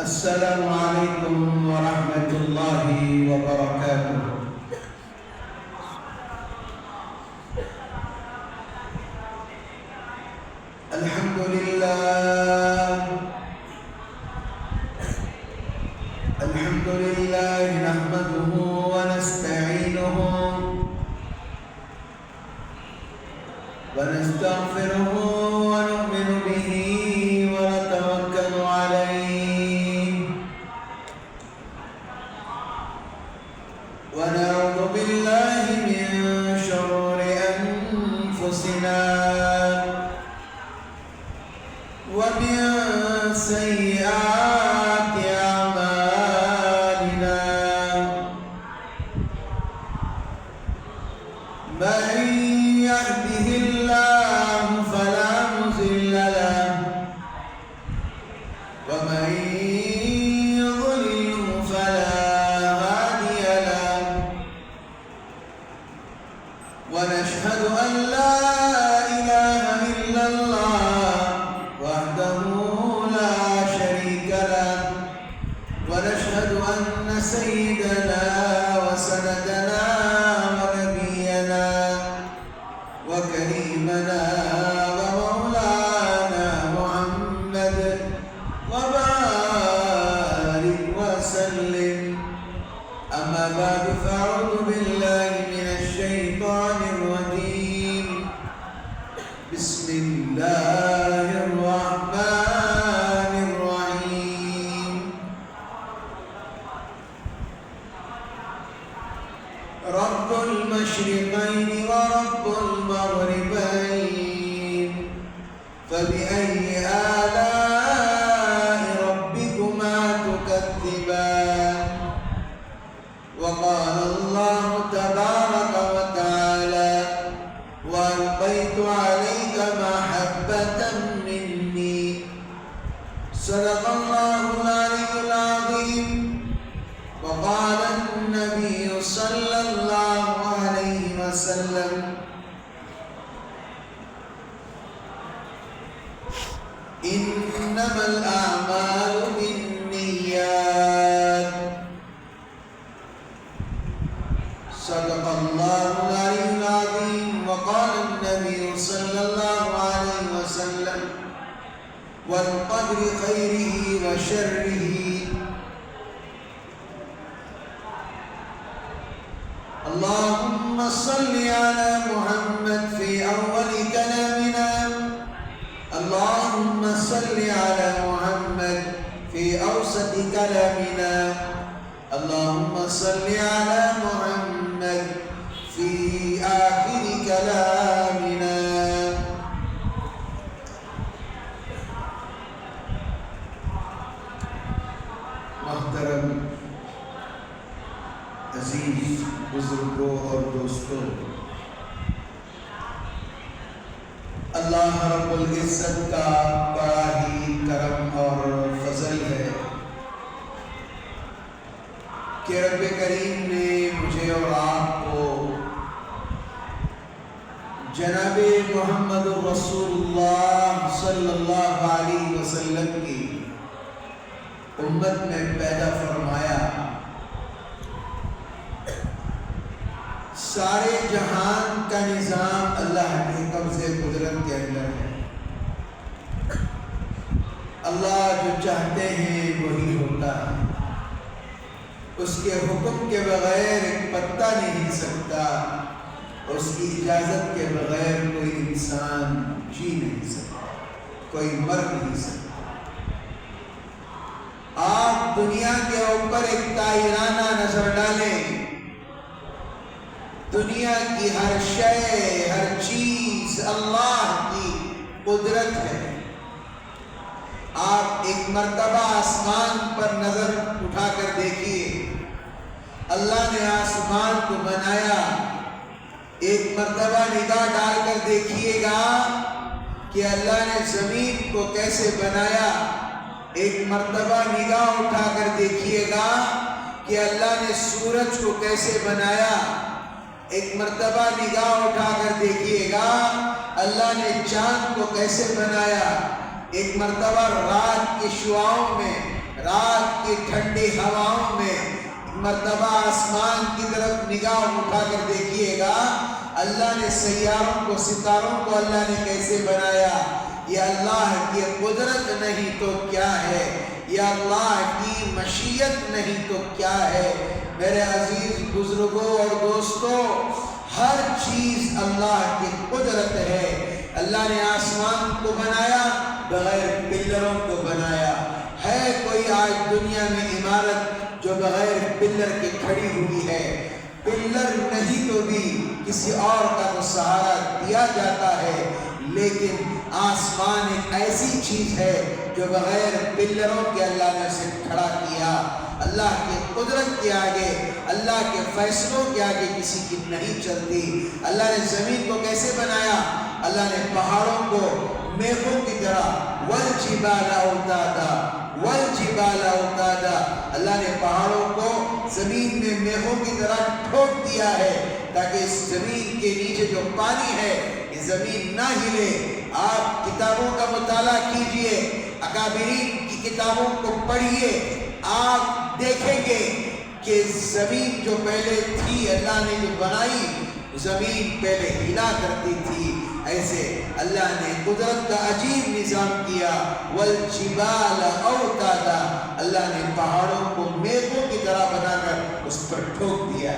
السلام عليكم ورحمة الله وبركاته. الحمد لله نحمده ونستعينه ونستغفره ونؤمن به ونتوكل عليه ونعوذ بالله من شرور أنفسنا ومن سيئات أعمالنا من يهده الله فلا مضل له ومن يضلل فلا هادي له ونشهد أن لا إله إلا الله وحده لا شريك له ونشهد أن سيدنا وسندنا ونبينا وكريمنا ومولانا محمد وبارك وسلم. أما بعد فأعوذ بالله من الشيطان الرجيم. بسم الله الرحمن الرحيم. رب المشرقين ورب المغربين فبأي آلاء ربكما تكذبان. وقال الله تبارك وتعالى وألقيت عليك محبة مني. صدق الله العلي العظيم. وقال النبي صلى الله عليه وسلم إنما الأعمال بالنيات. صدق الله العلي العظيم. وقال النبي صلى الله عليه وسلم والقدر خيره وشره. اللهم صل على محمد في أول كلامنا. اللهم صل على محمد في أوسط كلامنا. اللهم صل على محمد في آخر كلامنا. محترم عزیز بزرگوں اور دوستوں، اللہ رب العزت کا بڑا ہی کرم اور فضل ہے کہ رب کریم نے مجھے اور آپ کو جناب محمد رسول اللہ صلی اللہ علیہ وسلم کی امت میں پیدا فرمایا. سارے جہان کا نظام اللہ کے قبضے قدرت کے اندر ہے. اللہ جو چاہتے ہیں وہی ہوتا ہے. اس کے حکم کے بغیر ایک پتا نہیں ہل سکتا. اس کی اجازت کے بغیر کوئی انسان جی نہیں سکتا، کوئی مر نہیں سکتا. آپ دنیا کے اوپر ایک طائرانہ نظر ڈالیں، دنیا کی ہر شے ہر چیز اللہ کی قدرت ہے. آپ ایک مرتبہ آسمان پر نظر اٹھا کر دیکھیے. اللہ نے آسمان کو بنایا. ایک مرتبہ نگاہ ڈال کر دیکھیے گا کہ اللہ نے زمین کو کیسے بنایا. ایک مرتبہ نگاہ اٹھا کر دیکھیے گا کہ اللہ نے سورج کو کیسے بنایا. ایک مرتبہ نگاہ اٹھا کر دیکھیے گا اللہ نے چاند کو کیسے بنایا. ایک مرتبہ رات کی شعاؤں میں رات کی ٹھنڈی ہواؤں میں مرتبہ آسمان کی طرف نگاہ اٹھا کر دیکھیے گا، اللہ نے سیاروں کو، ستاروں کو اللہ نے کیسے بنایا۔ یہ اللہ کی قدرت نہیں تو کیا ہے، یہ اللہ کی مشیت نہیں تو کیا ہے۔ میرے عزیز بزرگوں اور دوستوں، ہر چیز اللہ کی قدرت ہے۔ اللہ نے آسمان کو بنایا، بغیر پلروں کو بنایا۔ ہے کوئی آج دنیا میں عمارت جو بغیر پلر کے کھڑی ہوئی ہے؟ پلر نہیں تو بھی کسی اور کا تو سہارا دیا جاتا ہے، لیکن آسمان ایک ایسی چیز ہے جو بغیر پلروں کے اللہ نے اسے کھڑا کیا۔ اللہ کی قدرت کے آگے، اللہ کے فیصلوں کے آگے کسی کی نہیں چلتی۔ اللہ نے زمین کو کیسے بنایا؟ اللہ نے پہاڑوں کو میخوں کی طرح، والجبال اوتادا، والجبال اوتادا، اللہ نے پہاڑوں کو زمین میں میخوں کی طرح ٹھوک دیا ہے تاکہ اس زمین کے نیچے جو پانی ہے یہ زمین نہ ہلے۔ آپ کتابوں کا مطالعہ کیجئے، اکابرین کی کتابوں کو پڑھیے، آپ دیکھیں گے کہ زمین جو پہلے تھی اللہ نے جو بنائی، زمین پہلے ہلا کرتی تھی، ایسے اللہ نے قدرت کا عجیب نظام کیا۔ والجبال اوتادا، اللہ نے پہاڑوں کو میخوں کی طرح بنا کر اس پر ٹھوک دیا۔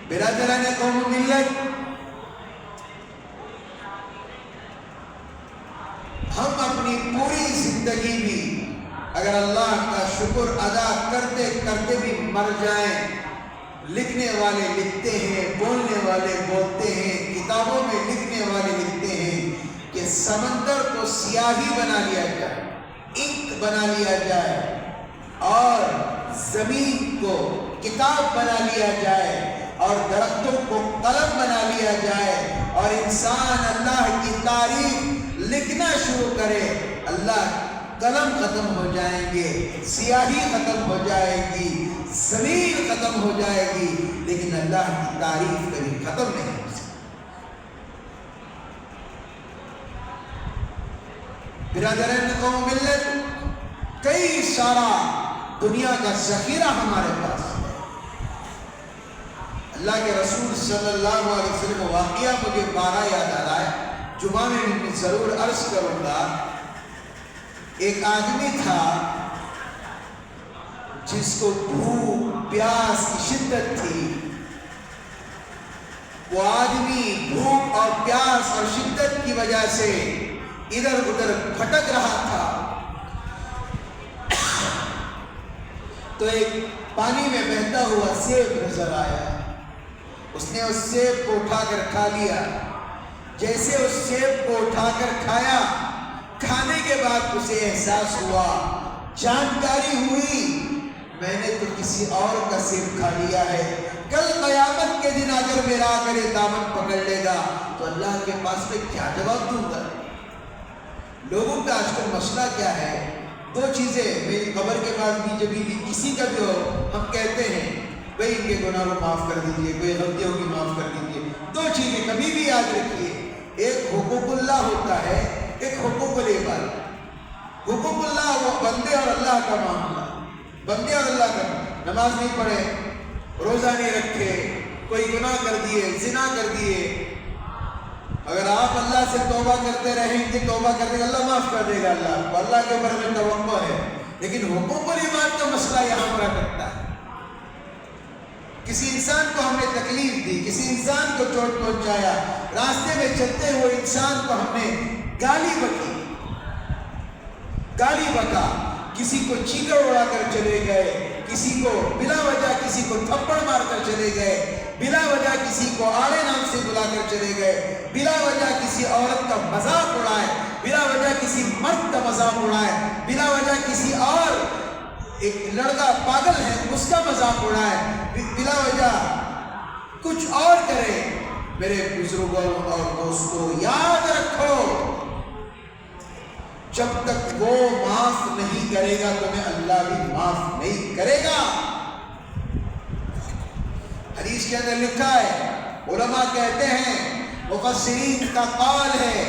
برادران قوم و ملت، ہم اپنی پوری زندگی بھی اگر اللہ کا شکر ادا کرتے کرتے بھی مر جائیں، لکھنے والے لکھتے ہیں، بولنے والے بولتے ہیں، کتابوں میں لکھنے والے لکھتے ہیں کہ سمندر کو سیاہی بنا لیا جائے، انک بنا لیا جائے، اور زمین کو کتاب بنا لیا جائے، اور درختوں کو قلم بنا لیا جائے، اور انسان اللہ کی تعریف لکھنا شروع کرے، اللہ قلم ختم ہو جائیں گے، سیاہی ختم ہو جائے گی، زمین ختم ہو جائے گی، لیکن اللہ کی تعریف کبھی ختم نہیں ہو سکتی۔ برادران قوم ملت، کئی سارا دنیا کا ذخیرہ ہمارے پاس ہے۔ اللہ کے رسول صلی اللہ علیہ وسلم واقعہ مجھے بارہ یاد آ رہا ہے، جمعہ میں ضرور عرض کروں گا۔ ایک آدمی تھا جس کو بھوک پیاس کی شدت تھی، وہ آدمی بھوک اور پیاس اور شدت کی وجہ سے ادھر ادھر بھٹک رہا تھا، تو ایک پانی میں بہتا ہوا سیب نظر آیا۔ اس نے اس سیب کو اٹھا کر کھا لیا۔ جیسے اس سیب کو اٹھا کر کھایا، کھانے کے بعد اسے احساس ہوا، جانکاری ہوئی، میں نے تو کسی اور کا سیب کھا لیا ہے۔ کل قیامت کے دن اگر میرا آقا دامن پکڑ لے گا تو اللہ کے پاس میں کیا جواب دوں گا؟ لوگوں کا آج کل مسئلہ کیا ہے؟ دو چیزیں میری قبر کے بعد بھی جب بھی کسی کا بھی ہو، ہم کہتے ہیں بھئی ان کے گناہ کو معاف کر دیجئے، کوئی غلطیوں کی معاف کر دیجئے۔ دو چیزیں کبھی بھی یاد رکھیے، ایک حقوق اللہ ہوتا ہے، ایک حقوق العباد۔ حقوق اللہ وہ بندے اور اللہ کا معاملہ، بندے اور اللہ کا، نماز نہیں پڑھے، روزہ نہیں رکھے، کوئی گناہ کر دیے، زنا کر دیے، اگر آپ اللہ سے توبہ کرتے رہیں گے، توبہ کرتے اللہ معاف کر دے گا، اللہ کو، اللہ کے اوپر میں توقع ہے۔ لیکن حقوق العباد کا مسئلہ یہاں پر کرتا ہے۔ کسی انسان کو ہم نے تکلیف دی، کسی انسان کو چوٹ پہنچایا، راستے میں چلتے ہوئے انسان کو ہم نے گالی بکی، گالی بکا، کسی کو چیخڑ اڑا کر چلے گئے، کسی کو بلا وجہ کسی کو تھپڑ مار کر چلے گئے، بلا وجہ کسی کو آڑے نام سے بلا کر چلے گئے، بلا وجہ کسی عورت کا مذاق اڑائے، بلا وجہ کسی مرد کا مذاق اڑائے، بلا وجہ کسی اور ایک لڑکا پاگل ہے اس کا مذاق اڑائے، بلا وجہ کچھ اور کرے۔ میرے بزرگوں اور دوستوں، یاد رکھو، جب تک وہ معاف نہیں کرے گا تمہیں اللہ بھی معاف نہیں کرے گا۔ حدیث کے اندر لکھا ہے، علماء کہتے ہیں، مفسرین کا قول ہے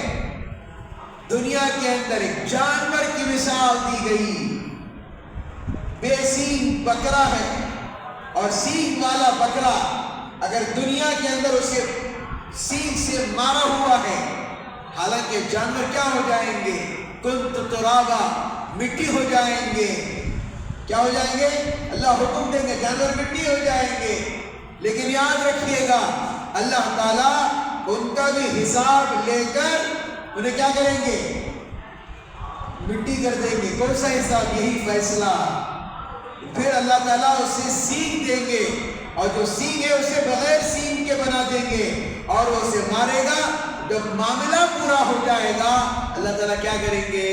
دنیا کے اندر ایک جانور کی مثال دی گئی، بے سینگ بکرا ہے، اور سینگ والا بکرا اگر دنیا کے اندر اسے سینگ سے مارا ہوا ہے، حالانکہ جانور کیا ہو جائیں گے؟ کنت ترابا، مٹی ہو جائیں گے۔ کیا ہو جائیں گے؟ اللہ حکم دیں گے جانور مٹی ہو جائیں گے، لیکن یاد رکھیے گا اللہ تعالیٰ ان کا بھی حساب لے کر انہیں کیا کریں گے؟ مٹی کر دیں گے۔ کون سا حساب؟ یہی فیصلہ۔ پھر اللہ تعالیٰ اسے سینگ دیں گے، اور جو سینگ ہے اسے بغیر سینگ کے بنا دیں گے، اور وہ اسے مارے گا۔ جب معاملہ پورا ہو جائے گا اللہ تعالیٰ کیا کریں گے؟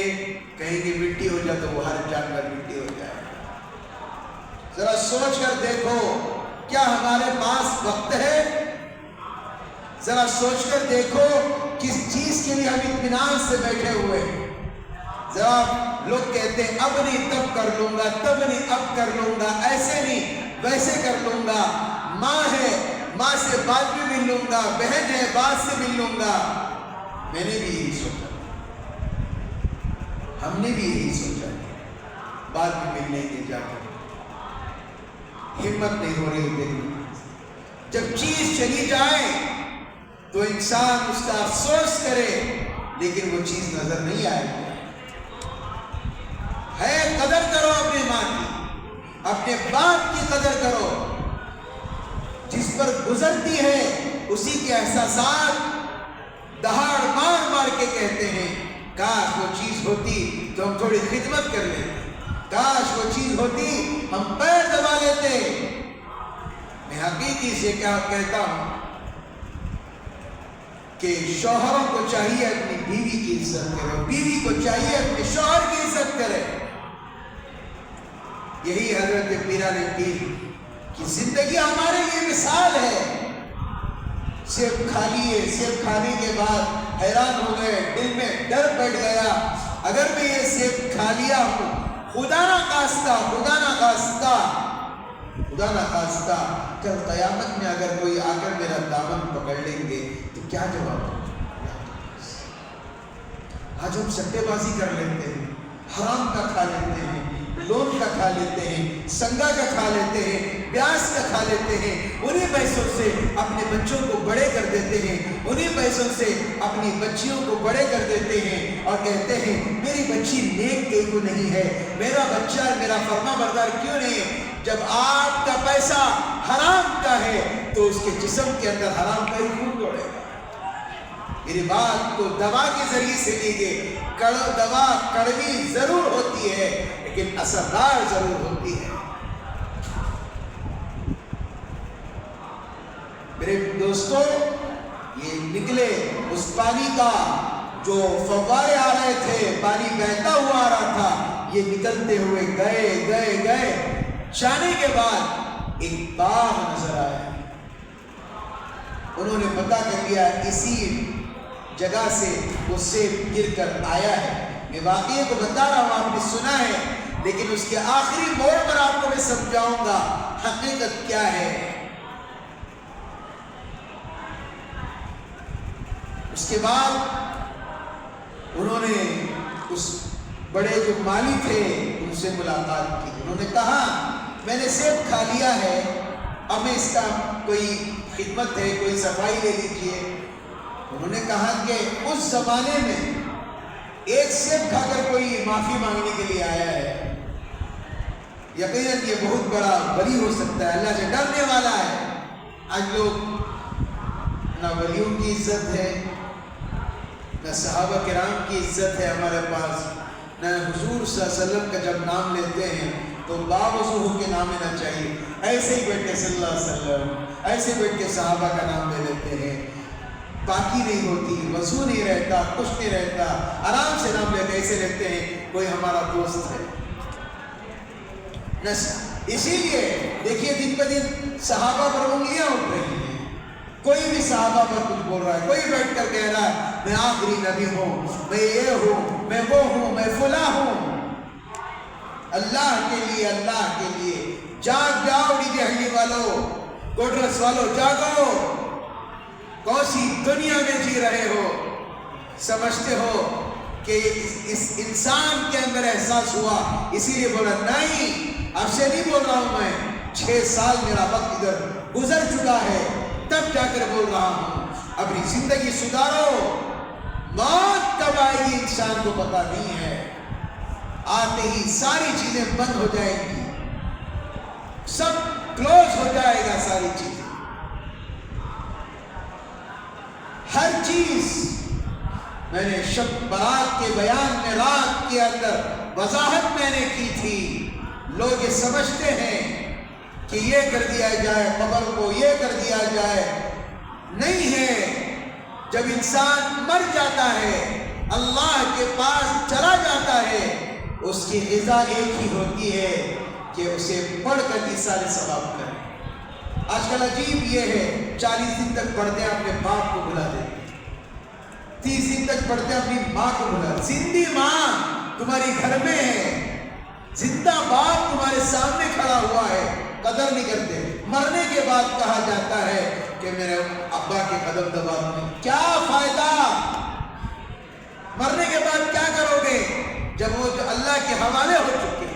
کہیں گے مٹی ہو جائے، تو وہ ہر جانور مٹی ہو جائے گا۔ ذرا سوچ کر دیکھو، کیا ہمارے پاس وقت ہے؟ ذرا سوچ کر دیکھو کس چیز کے لیے ہم اطمینان سے بیٹھے ہوئے ہیں۔ ذرا لوگ کہتے ہیں اب نہیں تب کر لوں گا، تب نہیں اب کر لوں گا، ایسے نہیں ویسے کر لوں گا، ماں ہے ماں سے بعد میں مل لوں گا، بہن ہے بعد سے مل لوں گا۔ میں نے بھی یہی سوچا، ہم نے بھی یہی سوچا، بعد میں ملنے کے جا کر ہمت نہیں ہو رہی دیکھنے۔ جب چیز چلی جائے تو انسان اس کا افسوس کرے، لیکن وہ چیز نظر نہیں آئے گی۔ ہے قدر کرو اپنے ماں کی، اپنے باپ کی قدر کرو، جس پر گزرتی ہے اسی کے احساسات دہاڑ مار مار کے کہتے ہیں کاش وہ چیز ہوتی تو ہم تھوڑی خدمت کر لیتے، کاش وہ چیز ہوتی ہم پیر دبا لیتے۔ میں حقیقی سے کیا کہتا ہوں کہ شوہروں کو چاہیے اپنی بیوی کی عزت کرے، بیوی کو چاہیے اپنے شوہر کی عزت کرے۔ یہی حضرت پیران پیر کی زندگی ہمارے لیے مثال ہے۔ سیب کھا لیے، سیب کھانے کے بعد حیران ہو گئے، دل میں ڈر بیٹھ گیا، اگر میں یہ سیب کھا لیا ہوں، خدا نہ خواستہ کل قیامت میں اگر کوئی آ کر میرا دامن پکڑ لیں گے تو کیا جواب ہوگا؟ آج ہم سٹے بازی کر لیتے ہیں، حرام کا کھا لیتے ہیں، لون کا کھا لیتے ہیں، سنگا کا کھا لیتے ہیں، بیاس کا کھا لیتے ہیں، انہی پیسوں سے اپنے بچوں کو بڑے کر دیتے ہیں، انہی پیسوں سے اپنی بچیوں کو بڑے کر دیتے ہیں، اور کہتے ہیں میری بچی نیک کہیں کو نہیں ہے، میرا بچہ میرا فرما بردار کیوں نہیں ہے؟ جب آپ کا پیسہ حرام کا ہے تو اس کے جسم کے اندر حرام کا ہی خون دوڑے گا۔ میری بات کو دوا کے ذریعے سے لیجیے، دوا کڑوی ضرور ہوتی ہے لیکن اثردار ضرور ہوتی ہے۔ میرے دوستو، یہ نکلے اس پانی کا جو فوارے آ رہے تھے، پانی بہتا ہوا آ رہا تھا، یہ نکلتے ہوئے گئے جانے کے بعد ایک باغ نظر آیا۔ انہوں نے پتہ کر لیا اسی جگہ سے وہ سیب گر کر آیا ہے۔ میں واقعے کو بتا رہا ہوں، آپ نے سنا ہے، لیکن اس کے آخری موڑ پر آپ کو میں سمجھاؤں گا حقیقت کیا ہے۔ اس کے بعد انہوں نے اس بڑے جو مالی تھے ان سے ملاقات کی۔ انہوں نے کہا میں نے سیب کھا لیا ہے، اب میں اس کا کوئی خدمت ہے، کوئی صفائی لے لیجیے۔ انہوں نے کہا کہ اس زمانے میں ایک سیب کھا کر کوئی معافی مانگنے کے لیے آیا ہے، یقیناً یہ بہت بڑا ولی ہو سکتا ہے، اللہ سے ڈرنے والا ہے۔ آج لوگ نہ ولیوں کی عزت ہے، نہ صحابہ کرام کی عزت ہے ہمارے پاس، نہ حضور صلی اللہ علیہ وسلم کا جب نام لیتے ہیں تو باوضو ہو کے نام لینا چاہیے، ایسے ہی بیٹھ کے صلی اللہ علیہ وسلم، ایسے بیٹھ کے صحابہ کا نام لے لیتے ہیں، باقی نہیں ہوتی، وضو نہیں رہتا، کچھ نہیں رہتا، آرام سے نام لیتے، ایسے لیتے ہیں کوئی ہمارا دوست ہے۔ اسی لیے دیکھیے دن پہ دن صحابہ پر انگلیاں اٹھ رہی ہیں، کوئی بھی صحابہ پر کچھ بول رہا ہے، کوئی بیٹھ کر کہہ رہا ہے میں آخری نبی ہوں، میں یہ ہوں، میں وہ ہوں، میں فلاں ہوں۔ اللہ کے لیے جاگ جاؤ ڈی جے ہنڈی والو، کوٹرس والو، جاگو، کون سی دنیا میں جی رہے ہو؟ سمجھتے ہو کہ اس انسان کے اندر احساس ہوا، اسی لیے بولا نہیں، اب سے نہیں بول رہا ہوں میں، 6 سال میرا وقت ادھر گزر چکا ہے، تب جا کر بول رہا ہوں اپنی زندگی سدھارو۔ موت کب آئے گی انسان کو پتا نہیں ہے، آتے ہی ساری چیزیں بند ہو جائیں گی، سب کلوز ہو جائے گا، ساری چیزیں، ہر چیز۔ میں نے شب برات کے بیان میں رات کے اندر وضاحت میں نے کی تھی۔ لوگ یہ سمجھتے ہیں کہ یہ کر دیا جائے قبر کو، یہ کر دیا جائے، نہیں ہے۔ جب انسان مر جاتا ہے، اللہ کے پاس چلا جاتا ہے، اس کی غذا ایک ہی ہوتی ہے کہ اسے پڑھ کر ایثار ثواب کرے۔ آج کل عجیب یہ ہے، 40 دن تک پڑھتے ہیں اپنے باپ کو بھلا دیتے، 30 دن تک پڑھتے ہیں اپنی ماں کو بھلا، زندہ ماں تمہاری گھر میں ہے، زندہ باپ تمہارے سامنے کھڑا ہوا ہے، قدر نہیں کرتے۔ مرنے کے بعد کہا جاتا ہے کہ میرے ابا کے قدم دبا دیں، کیا فائدہ؟ مرنے کے بعد کیا کرو گے جب وہ جو اللہ کے حوالے ہو چکے؟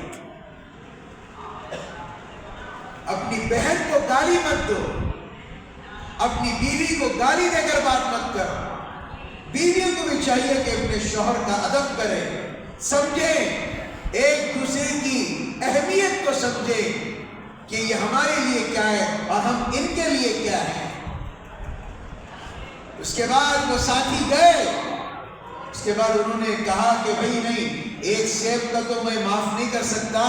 اپنی بہن کو گالی مت دو، اپنی بیوی کو گالی دے کر بات مت کرو۔ بیویوں کو بھی چاہیے کہ اپنے شوہر کا ادب کرے، سمجھے، ایک دوسرے کی اہمیت کو سمجھے کہ یہ ہمارے لیے کیا ہے اور ہم ان کے لیے کیا ہے۔ اس کے بعد وہ ساتھی گئے، اس کے بعد انہوں نے کہا کہ بھئی نہیں، ایک سیب کا تو میں معاف نہیں کر سکتا،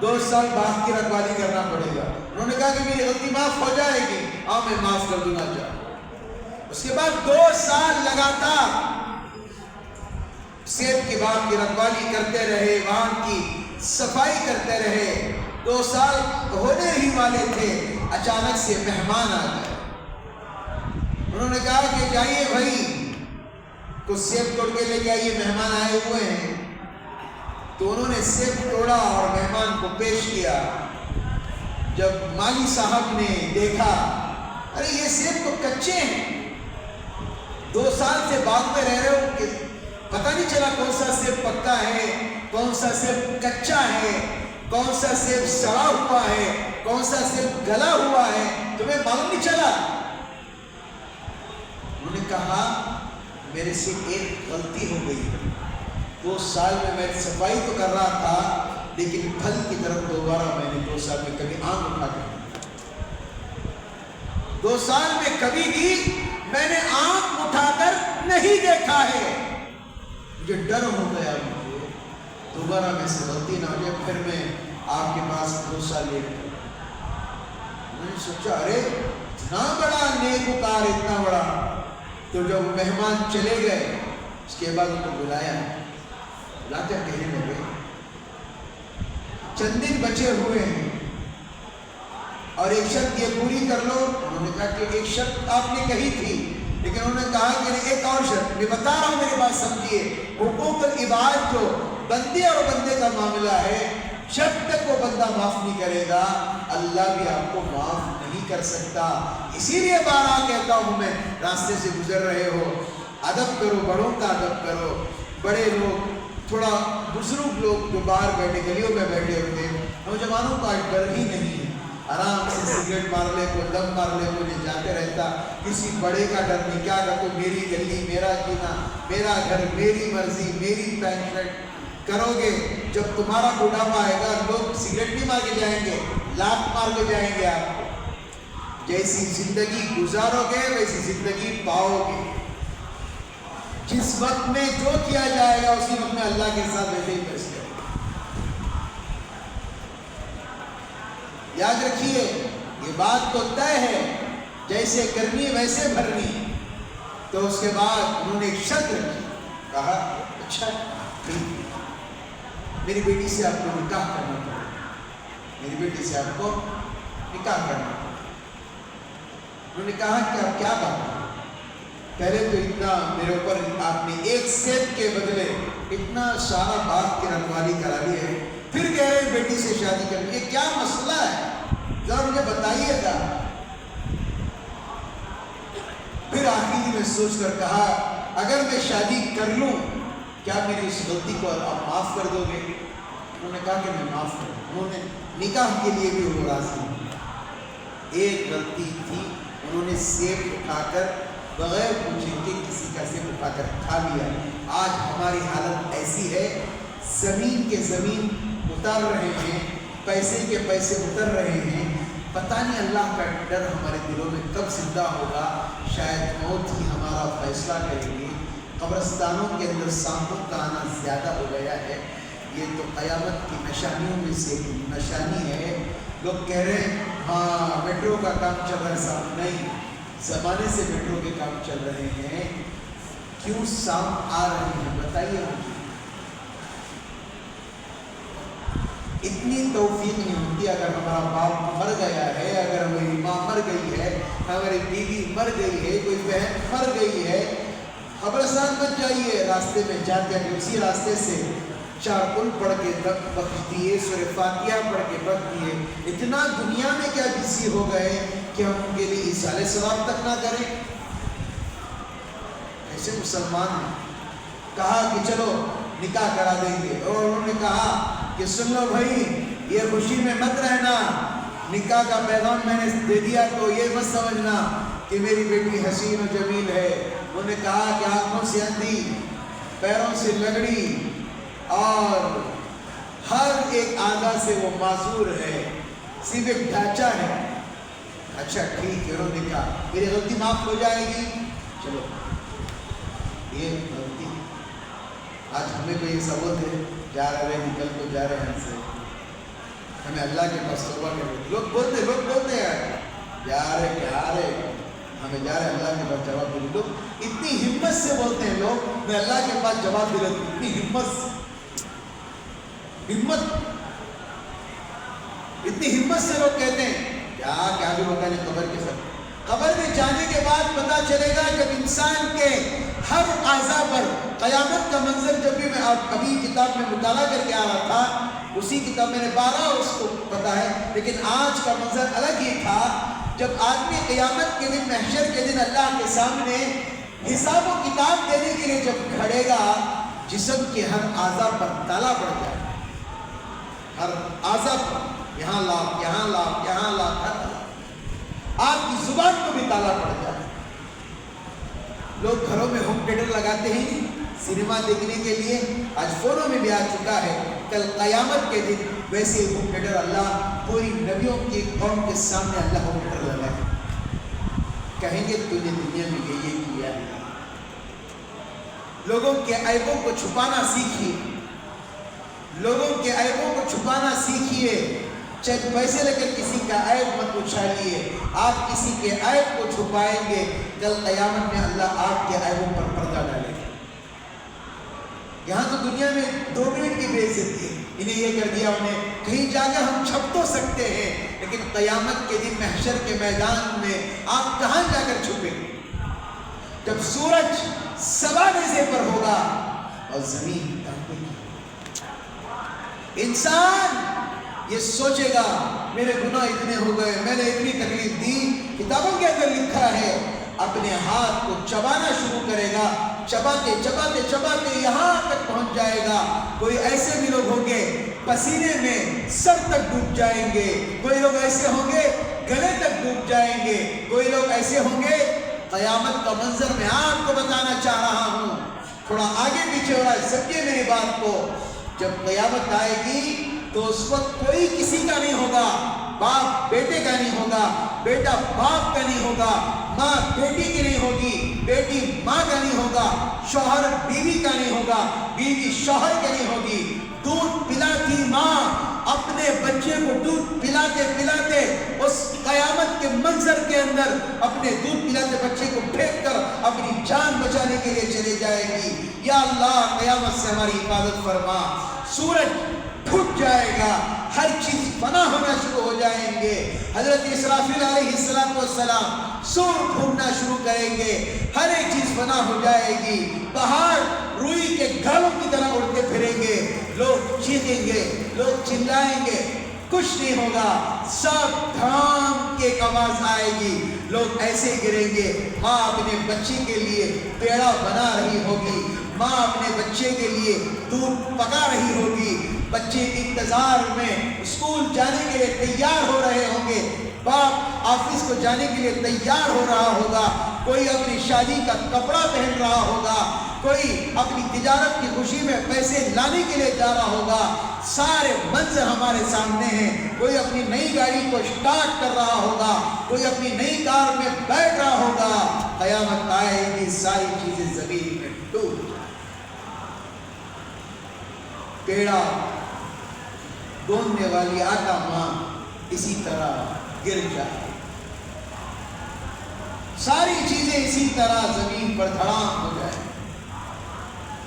2 سال باغ کی رکھوالی کرنا پڑے گا۔ انہوں نے کہا کہ میری غلطی معاف ہو جائے گی، ہاں میں معاف کر دوں گا، جاؤ۔ اس کے بعد 2 سال لگاتار سیب کے باغ کی رکھوالی کرتے رہے، وہاں کی صفائی کرتے رہے۔ 2 سال ہونے ہی والے تھے، اچانک سے مہمان آ گئے۔ انہوں نے کہا کہ جائیے بھائی کچھ سیب توڑ کے لے کے آئیے، مہمان آئے ہوئے ہیں۔ تو انہوں نے سیب توڑا اور مہمان کو پیش کیا۔ جب مالی صاحب نے دیکھا، ارے یہ سیب تو کچے ہیں، 2 سال سے باغ میں رہ رہے ہو کہ پتہ نہیں چلا کون سا سیب پکا ہے، کون سا سیب کچا ہے، کون سا سیب سڑا ہوا ہے، کون سا سیب گلا ہوا ہے، تمہیں معلوم نہیں چلا؟ انہوں نے کہا میرے سے ایک غلطی ہو گئی، 2 سال میں صفائی تو کر رہا تھا، لیکن پھل کی طرف دوبارہ میں نے 2 سال میں کبھی آنکھ اٹھا کر 2 سال میں کبھی بھی میں نے آنکھ اٹھا کر نہیں دیکھا ہے۔ مجھے ڈر ہو گیا، مجھے دوبارہ میں سے غلطی نہ ہو جائے، پھر میں آپ کے پاس 2 سال لے کر میں نے سوچا ارے اتنا بڑا نیکوکار، اتنا بڑا۔ تو جب مہمان چلے گئے، اس کے بعد ان کو بلایا، بلا کر کہنے لگے چند دن بچے ہوئے ہیں اور ایک شرط یہ پوری کر لو۔ انہوں نے کہا کہ ایک شرط آپ نے کہی تھی، لیکن انہوں نے کہا کہ ایک اور شرط میں بتا رہا ہوں، میری بات سمجھیے۔ حقوق العباد جو بندے اور بندے کا معاملہ ہے، جب تک وہ بندہ معاف نہیں کرے گا، اللہ بھی آپ کو معاف نہیں کر سکتا۔ اسی لیے بارہا کہتا ہوں میں، راستے سے گزر رہے ہو، ادب کرو، بڑوں کا ادب کرو۔ بڑے لوگ، تھوڑا بزرگ لوگ جو باہر بیٹھے گلیوں میں بیٹھے ہوتے ہیں، نوجوانوں کا ڈر ہی نہیں ہے، آرام سے سگریٹ مار لے، کوئی دم مار لے، کوئی جاتے رہتا، کسی بڑے کا ڈر نہیں۔ کیا کہ میری گلی، میرا جینا، میرا گھر، میری مرضی، میری پینٹ شرٹ کرو گے، جب تمہارا بڑھاپا آئے گا لوگ سگریٹ نہیں مار کے جائیں گے، لات مار کے جائیں گے آپ کو۔ جیسی زندگی گزارو گے ویسی زندگی پاؤ گے۔ جس وقت میں جو کیا جائے گا اسی وقت میں اللہ کے ساتھ ویسے ہی فیصلے۔ یاد رکھیے یہ بات تو طے ہے، جیسے کرنی ویسے بھرنی۔ تو اس کے بعد انہوں نے ایک شرط رکھی، کہا اچھا میری بیٹی سے آپ کو نکاح کرنا پڑے، میری بیٹی سے آپ کو نکاح کرنا پڑے۔ انہوں نے کہا کہ آپ کیا بات ہے؟ پہلے تو اتنا میرے اوپر آپ نے ایک سیب کے بدلے اتنا سارا باغ کی رکھوالی کرا لی ہے، پھر کہہ رہے ہیں بیٹی سے شادی کرنی، یہ کیا مسئلہ ہے؟ ذرا مجھے بتائیے گا۔ پھر آخری میں سوچ کر کہا اگر میں شادی کر لوں کیا میری اس غلطی کو آپ معاف کر دو گے؟ انہوں نے کہا کہ میں معاف کر دوں. انہوں نے نکاح کے لیے بھی وہ راضی ہوئے. ایک غلطی تھی، انہوں نے سیب اٹھا کر بغیر پوچھے کہ کسی کا سیب اٹھا کر کھا لیا. آج ہماری حالت ایسی ہے، زمین کے زمین اتار رہے ہیں، پیسے کے پیسے اتر رہے ہیں. پتہ نہیں اللہ کا ڈر ہمارے دلوں میں کب زندہ ہوگا. شاید موت ہی ہمارا فیصلہ کرے گی. قبرستانوں کے اندر سانپوں کا آنا زیادہ ہو گیا ہے. یہ تو قیامت کی نشانیوں میں سے نشانی ہے. لوگ کہہ رہے ہیں ہاں میٹرو کا کام چل رہا ہے. صاحب نہیں، زمانے سے میٹرو کے کام چل رہے ہیں. کیوں سانپ آ رہے ہیں بتائیے مجھے. اتنی توفیق نہیں ہوتی. اگر ہمارا باپ مر گیا ہے، اگر ہماری ماں مر گئی ہے، ہماری بیوی مر گئی ہے، کوئی بہن مر گئی ہے، قبرستان بچ جائیے. راستے میں جاتے ہیں اسی راستے سے 4 قل پڑھ کے بخش دیے، سورہ فاتحہ پڑھ کے بخش دیے. اتنا دنیا میں کیا بزی ہو گئے کہ ہم ان کے لیے ایصال ثواب تک نہ کریں. ایسے مسلمان نے کہا کہ چلو نکاح کرا دیں گے، اور انہوں نے کہا کہ سن لو بھائی، یہ خوشی میں مت رہنا. نکاح کا پیغام میں نے دے دیا تو یہ مت سمجھنا کہ میری بیٹی حسین و جمیل ہے. انہوں نے کہا کہ آنکھوں سے اندھی، پیروں سے لگڑی، اور ہر ایک اعضاء سے وہ معذور ہے، صرف ایک ڈھانچہ ہے. اچھا ٹھیک ہے. انہوں نے کہا میری غلطی معاف ہو جائے گی. چلو یہ غلطی آج ہمیں کوئی ایسا بولتے جا رہے نکل کو جا رہے ہیں سے ہمیں اللہ کے پاس توبہ کریں. لوگ بولتے ہیں جا رہے کیا رہے، ہمیں جا رہے اللہ کے پاس جواب دے. لوگ اتنی ہمت سے بولتے ہیں، لوگ میں اللہ کے پاس جواب دے رہا ہوں. اتنی ہمت سے لوگ کہتے ہیں کیا بھی ہوگا نہیں. قبر کے ساتھ قبر میں جانے کے بعد پتا چلے گا جب انسان کے ہر اعضاء پر قیامت کا منظر. جب بھی میں ابھی کتاب میں مطالعہ کر کے آ رہا تھا، اسی کتاب میں نے 12 اس کو پتا ہے، لیکن آج کا منظر الگ ہی تھا. جب آدمی قیامت کے دن، محشر کے دن اللہ کے سامنے حساب و کتاب دینے کے لیے جب کھڑے گا، جسم کے ہر اعضاء پر تالا پڑ جائے. ہر اعضاء پر یہاں لاکھ، یہاں لاکھ، یہاں لاکھ. آپ کی زبان کو بھی تالا پڑ جائے. لوگ گھروں میں ہوم تھیٹر لگاتے ہیں سنیما دیکھنے کے لیے. آج فونوں میں بھی آ چکا ہے. کل قیامت کے دن ویسے ہوم تھیٹر اللہ پوری نبیوں کی قوم کے سامنے اللہ ہوم تھیٹر لگائے. کہیں گے تو نے دنیا میں یہ کیا ہے. لوگوں کے عیبوں کو چھپانا سیکھیے. لوگوں کے عیبوں کو چھپانا سیکھیے. چند پیسے لے کر کسی کا عیب مت اچھالیے. آپ کسی کے عیب کو چھپائیں گے، کل قیامت میں اللہ آپ کے عیبوں پر پردہ ڈالے گا. یہاں تو دنیا میں 2 منٹ کی بے عزتی ہے. انہیں یہ کر دیا، انہیں کہیں جا کر ہم چھپ تو سکتے ہیں، لیکن قیامت کے دن محشر کے میدان میں آپ کہاں جا کر چھپیں؟ جب سورج 7 بجے پر ہوگا اور زمین کانپے گی. انسان یہ سوچے گا میرے گناہ اتنے ہو گئے، میں نے اتنی تکلیف دی. کتابوں کے اندر لکھا ہے اپنے ہاتھ کو چبانا شروع کرے گا. چباتے چباتے چباتے یہاں تک پہنچ جائے گا. کوئی ایسے بھی لوگ ہوں گے پسینے میں سر تک ڈوب جائیں گے. کوئی لوگ ایسے ہوں گے گلے تک ڈوب جائیں گے. کوئی لوگ ایسے ہوں گے. قیامت کا منظر میں آپ کو بتانا چاہ رہا ہوں، تھوڑا آگے پیچھے ہو رہا ہے، سمجھیے میری بات کو. جب قیامت آئے گی تو اس وقت کوئی کسی کا نہیں ہوگا. باپ بیٹے کا نہیں ہوگا، بیٹا باپ کا نہیں ہوگا، ماں بیٹی کی نہیں ہوگی، بیٹی ماں کا نہیں ہوگا، شوہر بیوی کا نہیں ہوگا، بیوی شوہر کا نہیں ہوگی. دودھ پلاتی ماں اپنے بچے کو دودھ پلاتے پلاتے اس قیامت کے منظر کے اندر اپنے دودھ پلاتے بچے کو پھینک کر اپنی جان بچانے کے لیے چلے جائے گی. یا اللہ قیامت سے ہماری حفاظت فرما. سورج پھٹ جائے گا، ہر چیز فنا ہونا شروع ہو جائیں گے. حضرت اسرافیل علیہ السلام سور پھونکنا شروع کریں گے، ہر ایک چیز فنا ہو جائے گی. پہاڑ روئی کے گھروں کی طرح اڑتے پھریں گے. لوگ چیخیں گے، لوگ چلائیں گے، کچھ نہیں ہوگا. سب دھام کے آواز آئے گی. لوگ ایسے گریں گے. ماں اپنے بچے کے لیے پیڑا بنا رہی ہوگی، ماں اپنے بچے کے لیے دودھ پکا رہی ہوگی، بچے انتظار میں اسکول جانے کے لیے تیار ہو رہے ہوں گے، باپ آفس کو جانے کے لیے تیار ہو رہا ہوگا، کوئی اپنی شادی کا کپڑا پہن رہا ہوگا، کوئی اپنی تجارت کی خوشی میں پیسے لانے کے لیے جا رہا ہوگا، سارے منظر ہمارے سامنے ہیں، کوئی اپنی نئی گاڑی کو سٹارٹ کر رہا ہوگا، کوئی اپنی نئی کار میں بیٹھ رہا ہوگا، قیامت آئے گی ساری چیزیں زمین میں ڈوب جائیں، پیڑا ڈھونڈنے والی آٹا ماں اسی طرح گر جائے، ساری چیزیں اسی طرح زمین پر دھڑام ہو جائے۔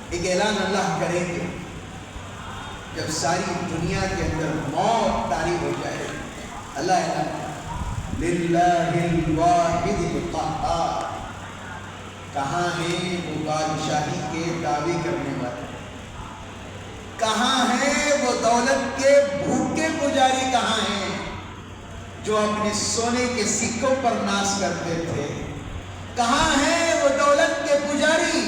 ایک اعلان اللہ کریں گے جب ساری دنیا کے اندر موت طاری ہو جائے، اللہ اعلان للہ الواحد القہار، کہاں ہیں وہ بادشاہی کے دعوے کرنے والے، کہاں ہیں وہ دولت کے بھوکے پجاری، کہاں ہیں جو اپنے سونے کے سکوں پر ناز کرتے تھے، کہاں ہیں وہ دولت کے پجاری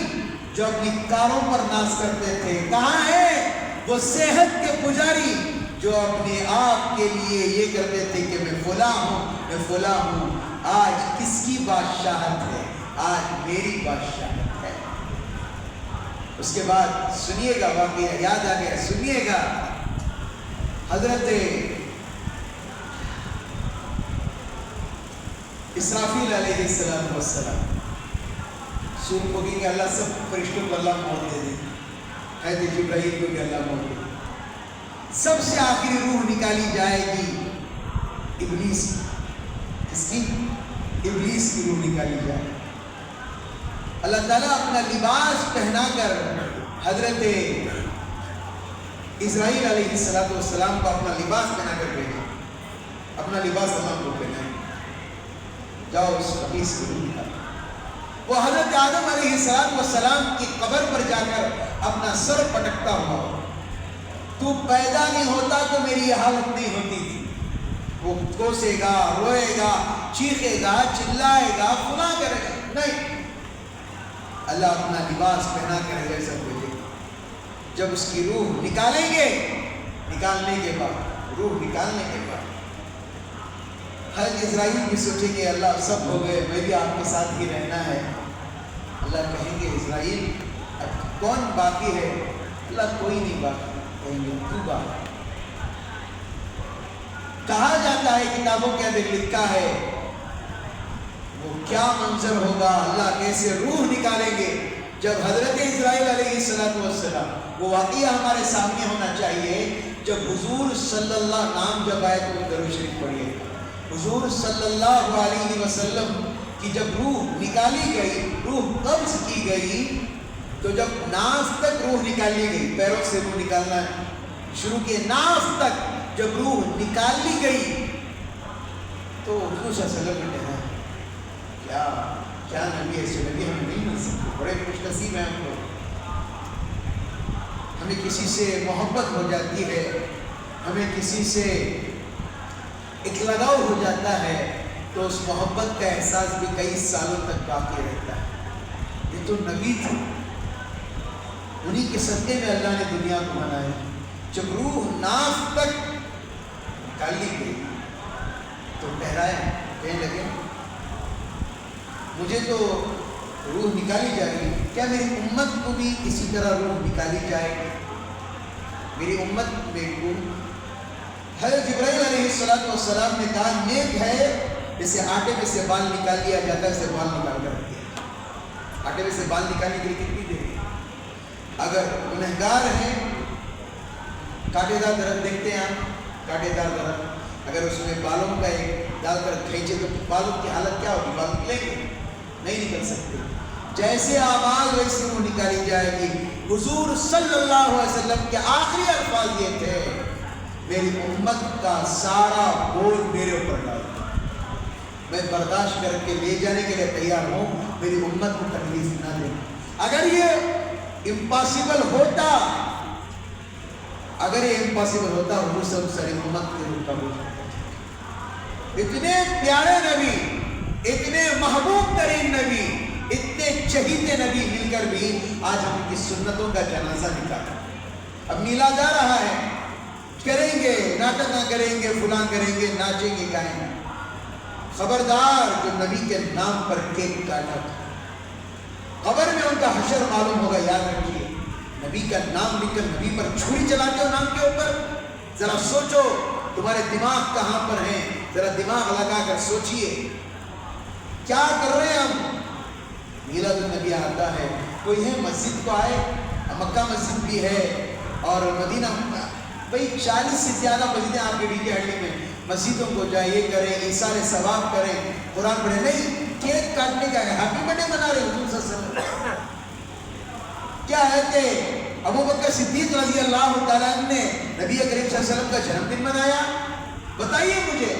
جو اپنی کاروں پر ناز کرتے تھے، کہاں ہیں وہ صحت کے پجاری جو اپنے آپ کے لیے یہ کرتے تھے کہ میں فلاں ہوں، میں فلاں ہوں۔ آج کس کی بادشاہت ہے؟ آج میری بادشاہت ہے۔ اس کے بعد سنیے گا، واقعہ یاد آ گیا، سنیے گا، حضرت اسرافیل علیہ السلام سور کو کہ اللہ سب فرشتوں کو اللہ موت دے دے، حضرت جبرائیل کو کہ اللہ موت دے دے، سب سے آخری روح نکالی جائے گی ابلیس، کس کی؟ ابلیس کی روح نکالی جائے۔ اللہ تعالیٰ اپنا لباس پہنا کر حضرت اسرائیل علیہ السلام کو اپنا لباس پہنا کر بھیجا، اپنا لباس اللہ کو پہنائے، جاؤ اس قمیص کو نکالو۔ وہ حضرت آدم علیہ السلام کی قبر پر جا کر اپنا سر پٹکتا ہوا، تو پیدا نہیں ہوتا تو میری یہ حالت نہیں ہوتی تھی۔ وہ کوسے گا، روئے گا، چیخے گا، چلائے گا، گناہ کرے گا، نہیں، اللہ اپنا لباس پہنا کر ایسا بھیجے گا۔ جب اس کی روح نکالیں گے، نکالنے کے بعد، روح نکالنے کے بعد حضرت اسرائیل بھی سوچیں گے اللہ سب ہو گئے، میں بھی آپ کے ساتھ ہی رہنا ہے۔ اللہ کہیں گے اسرائیل اب کون باقی ہے؟ اللہ کوئی نہیں باقی، کہیں گے تو باقی۔ کہا جاتا ہے کتابوں کے اندر لکھا ہے وہ کیا منظر ہوگا، اللہ کیسے روح نکالیں گے جب حضرت اسرائیل علیہ السلام، وہ واقعہ ہمارے سامنے ہونا چاہیے جب حضور صلی اللہ نام جب آئے تو درود شریف پڑھیے، حضور صلی اللہ علیہ وسلم کی جب روح نکالی گئی، روح قبض کی گئی، تو جب ناف تک روح نکالی گئی، پیروں سے روح نکالنا شروع کیے، ناف تک جب روح نکالی گئی تو حضور صلی اللہ علیہ وسلم نے کہا کیا نبی ایسے نبی ہم نہیں مل سکتے، بڑے خوش نصیب ہیں ہم لوگ، ہمیں کسی سے محبت ہو جاتی ہے، ہمیں کسی سے ایک لگاؤ ہو جاتا ہے تو اس محبت کا احساس بھی کئی سالوں تک باقی رہتا ہے۔ یہ تو نبی تھے، انہی کے صدقے میں اللہ نے دنیا کو بنایا۔ جب روح ناف تک نکالی گئی تو ٹھہرایا، کہنے لگے مجھے تو روح نکالی جائے گی، کیا میری امت کو بھی اسی طرح روح نکالی جائے گی؟ میری امت میں کو حضرت جبرائیل علیہ السلام نے کہا نیک ہے جیسے آٹے میں سے بال نکال لیا جاتا ہے، اسے بال نکال کر دیا، آٹے میں سے بال نکالنے کے لیے کتنی دیر؟ اگر گنہگار ہیں، کانٹے دار درخت دیکھتے ہیں آپ، کانٹے دار درخت، اگر اس میں بالوں کا ایک ڈال کر کھینچے تو بالوں کی حالت کیا ہوگی؟ بال نکلیں گے؟ نہیں نکل سکتے۔ جیسے آواز ویسے روح نکالی جائے گی۔ حضور صلی اللہ علیہ وسلم کے آخری الفاظ یہ تھے میری امت کا سارا بوجھ میرے اوپر ڈال دو، میں برداشت کر کے لے جانے کے لیے تیار ہوں، میری امت کو تکلیف نہ دے۔ اگر یہ امپاسبل ہوتا، اگر یہ امپاسبل ہوتا حضور صلی اللہ علیہ وسلم امت کے روح کا بوجھ اتنے پیارے نبی، اتنے محبوب ترین نبی، اتنے چہیتے نبی مل کر بھی آج ہم کی سنتوں کا جنازہ نکالا. اب میلاد آ رہا ہے, کریں گے ناٹک نہ کریں گے, فلاں کریں گے, ناچیں گے, گائیں گے. خبردار جو نبی کے نام پر کیک کاٹا تھا, قبر میں ان کا حشر معلوم ہوگا. یاد رکھیے, نبی کا نام لکھ کر نبی پر چھری چلاتے ہو نام کے اوپر. ذرا سوچو تمہارے دماغ کہاں پر ہیں, ذرا دماغ لگا کر سوچئے کیا کر رہے ہیں ہم. میلاد النبی آتا ہے, کوئی ہے مسجد کو آئے, مکہ مسجد بھی ہے اور مدینہ, بھئی 40 سے زیادہ مسجدیں آپ کے ڈی ہڈی میں, مسجدوں کو جائیے کریں, ایثار ثواب کریں, قرآن پڑھیں. نہیں, کیک کاٹنے کا ہے, ہیپی برتھ ڈے منا رہے ہیں حضور صلی اللہ علیہ وسلم. کیا ہے کہ ابو بکر صدیق رضی اللہ تعالیٰ نے نبی کریم صلی اللہ علیہ وسلم کا جنم دن منایا؟ بتائیے مجھے.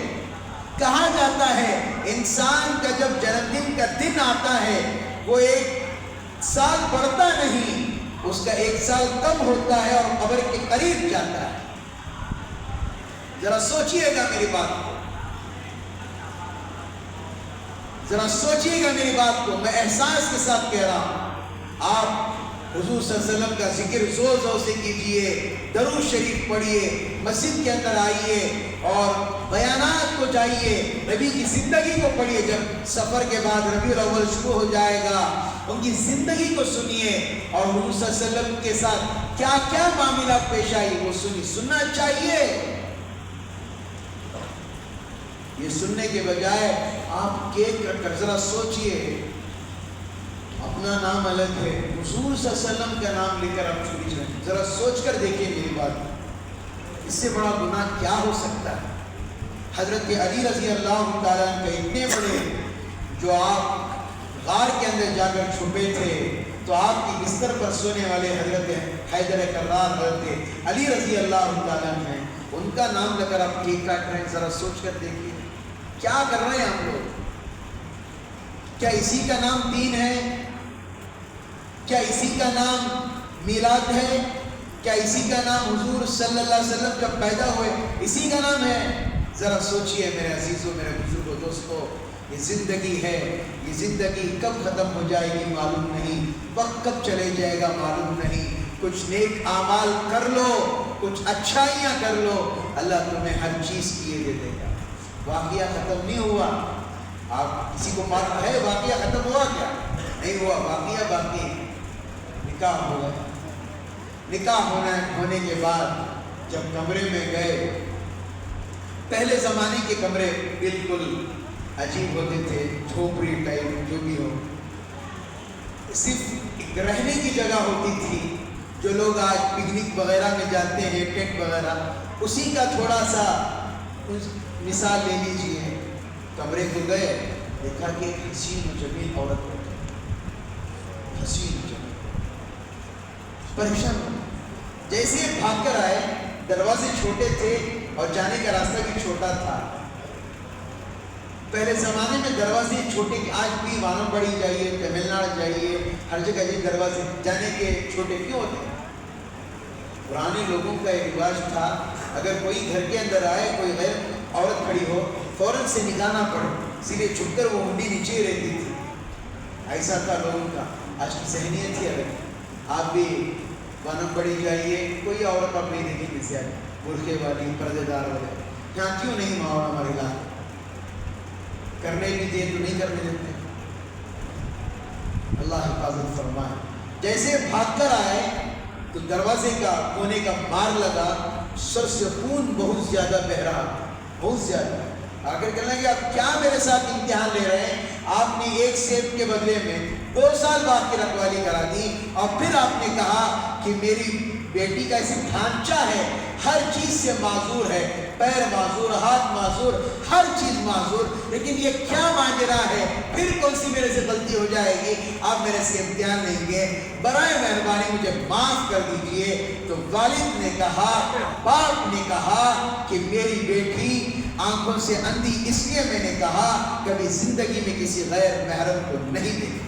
کہا جاتا ہے انسان کا جب جنم دن کا دن آتا ہے وہ 1 سال بڑھتا نہیں, اس کا 1 سال کم ہوتا ہے اور قبر کے قریب جاتا ہے. ذرا سوچئے گا میری بات کو, ذرا سوچئے گا میری بات کو. میں احساس کے ساتھ کہہ رہا ہوں, آپ حضور صلی اللہ علیہ وسلم کا ذکر زور زور سے کیجئے, درود شریف پڑھیے, مسجد کے اندر آئیے اور بیانات کو جائیے, نبی کی زندگی کو پڑھیے. جب سفر کے بعد ربیع الاول شروع ہو جائے گا, ان کی زندگی کو سنیے اور حضور صلی اللہ علیہ وسلم کے ساتھ کیا کیا معاملات پیش آئی وہ سننا چاہیے. یہ سننے کے بجائے آپ کیک کٹ کر ذرا سوچئے, اپنا نام الگ ہے, حضور صلی اللہ علیہ وسلم کا نام لے کر آپ چھری چلائیں. ذرا سوچ کر دیکھیے میری بات, اس سے بڑا گناہ کیا ہو سکتا ہے. حضرت علی رضی اللہ تعالیٰ کے اتنے بڑے, جو آپ غار کے اندر جا کر چھپے تھے تو آپ کی بستر پر سونے والے حضرت حیدر کرار حضرت علی رضی اللہ تعالیٰ ہیں, ان کا نام لے کر آپ کیک کاٹ رہے ہیں. ذرا سوچ کر دیکھیے کیا کر رہے ہیں ہم لوگ. کیا اسی کا نام دین ہے؟ کیا اسی کا نام میلاد ہے؟ کیا اسی کا نام حضور صلی اللہ علیہ وسلم جب پیدا ہوئے اسی کا نام ہے؟ ذرا سوچئے میرے عزیزوں, میرے بزرگوں, دوستوں, یہ زندگی ہے, یہ زندگی کب ختم ہو جائے گی معلوم نہیں, وقت کب چلے جائے گا معلوم نہیں. کچھ نیک اعمال کر لو, کچھ اچھائیاں کر لو, اللہ تمہیں ہر چیز کیے دے دے گا. واقعہ ختم نہیں ہوا. آپ کسی کو معلوم ہے واقعہ ختم ہوا کیا؟ نہیں ہوا, واقعہ باقی ہے. نکاح ہوا, نکاح ہونے کے بعد جب کمرے میں گئے, پہلے زمانے کے کمرے بالکل عجیب ہوتے تھے, جھوپڑی ٹائپ جو بھی ہو, صرف ایک رہنے کی جگہ ہوتی تھی. جو لوگ آج پکنک وغیرہ میں جاتے ہیں, ٹینٹ وغیرہ, اسی کا تھوڑا سا مثال لے لیجیے. کمرے کو گئے, دیکھا کہ ایک حسین و جمیل عورت ہوتی, حسین و جمیل, پریشان. جیسے بھاگ کر آئے, دروازے چھوٹے تھے اور جانے کا راستہ بھی چھوٹا تھا. پہلے زمانے میں دروازے چھوٹے, آج بھی وانم بڑی جائیے, تمل ناڈو جائیے, ہر جگہ یہ دروازے جانے کے چھوٹے کیوں ہوتے ہیں؟ پرانے لوگوں کا ایک رواج تھا, اگر کوئی گھر کے اندر آئے, کوئی غیر عورت کھڑی ہو, فوراً سے نکالنا پڑے, سیدھے چھپ کر وہ ہنڈی نیچے ہی رہتی تھی. ایسا تھا لوگوں کا. آج کی ذہنیت تھی. اگر آپ بھی وانم بڑی جائیے, کوئی عورت آپ نہیں دیکھیں گے زیادہ, برقعے والی, پردے دار والے. یہاں کیوں نہیں ماحول ہمارے علاقے کرنے بھی دے تو نہیں کرنے دیتے. اللہ حفاظت فرمائے. جیسے بھاگ کر آئے تو دروازے کا کونے کا مار لگا, سر سے خون بہت زیادہ بہ رہا, بہت زیادہ. آ کر کہنے لگے آپ کیا میرے ساتھ امتحان لے رہے ہیں؟ آپ نے 1 سیب کے بدلے میں 2 سال بعد کی رکھوالی کرا دی, اور پھر آپ نے کہا کہ میری بیٹی کا ایسے ڈھانچہ ہے, ہر چیز سے معذور ہے, پیر معذور, ہاتھ معذور, ہر چیز معذور, لیکن یہ کیا ماجرا ہے؟ پھر کون سی میرے سے غلطی ہو جائے گی؟ آپ میرے سے امتحان لیں گے, برائے مہربانی مجھے معاف کر دیجئے. تو والد نے کہا, باپ نے کہا کہ میری بیٹی آنکھوں سے اندھی اس لیے میں نے کہا کبھی زندگی میں کسی غیر محرم کو نہیں دیکھا,